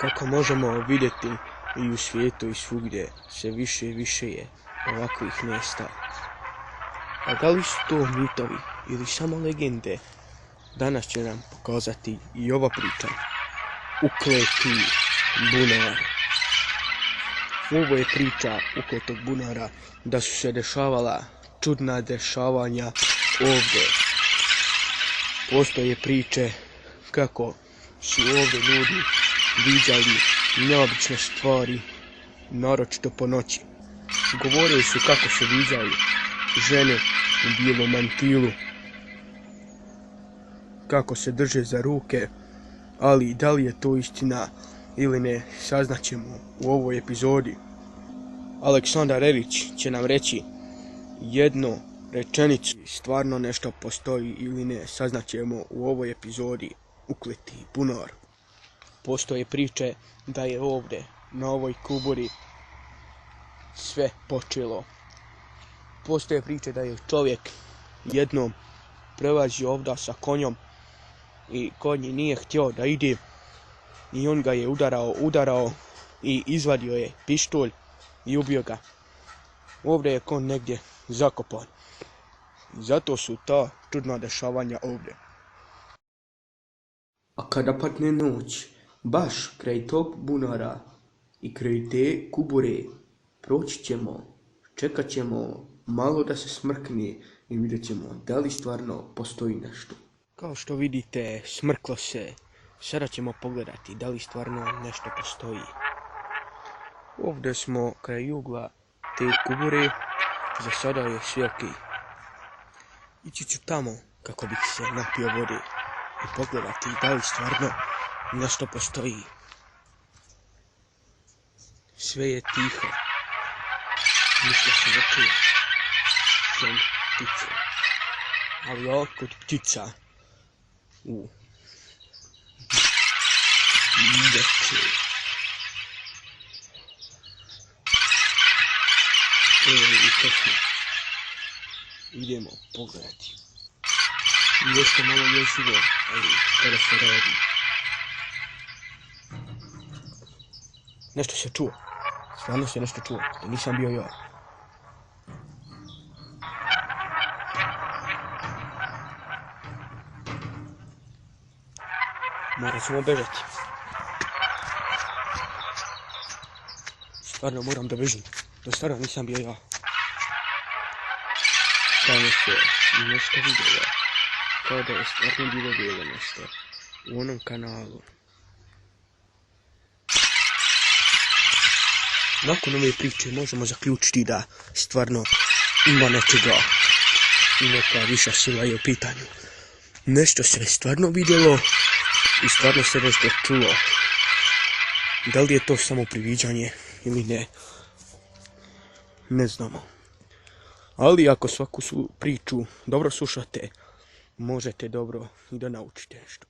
Kako možemo vidjeti i u svijetu i svugdje sve više i više je ovakvih mjesta. A da li su to mitovi ili samo legende, danas će nam pokazati i ova priča. Ukleti bunar. Ovo je priča ukletog bunara da su se dešavala čudna dešavanja ovdje. Postoje priče kako su ovdje ljudi viđali neobične stvari, naročito po noći. Govorili su kako su viđali žene u bijelom mantilu, kako se drže za ruke, ali da li je to istina ili ne, saznaćemo u ovoj epizodi. Aleksandar Erić će nam reći jednu rečenicu, stvarno nešto postoji ili ne, saznaćemo u ovoj epizodi Ukleti bunar. Postoje priče da je ovdje, na ovoj kuburi, sve počelo. Postoje priče da je čovjek jednom prelazio ovdje sa konjom i konj nije htio da ide i on ga je udarao i izvadio je pištolj i ubio ga. Ovdje je konj negdje zakopan. Zato su ta čudna dešavanja ovdje. A kada padne noć, baš kraj tog bunara i kraj te kubure, proći ćemo, čekat ćemo malo da se smrkne i vidjet ćemo da li stvarno postoji nešto. Kao što vidite, smrklo se. Sada ćemo pogledati da li stvarno nešto postoji. Ovdje smo kraj ugla te kubure, za sada je sve ok. Ići ću tamo kako bih se napio vode i pogledati da li stvarno nešto postoji. Sve je tiho. Ništa se ne čuje. Sem ptice. Ali ja kod ptica. Ideće. Evo i to smo. Idemo pogledati. Nešto malo jezivo, ali kada se radi. Nešto se čuo. Stvarno se nešto čuo. To nisam bio ja. Morat ćemo bežati. Stvarno moram da bežim. To stvarno nisam bio ja. Tamo se nešto vidjelo. Kao da je stvarno bilo nešto u onom kanalu. Nakon ove priče možemo zaključiti da stvarno ima nečega i neka viša sila je u pitanju. Nešto se stvarno vidjelo i stvarno se nešto čulo. Da li je to samo priviđanje ili ne, ne znamo. Ali ako svaku priču dobro slušate, možete dobro i da naučite nešto.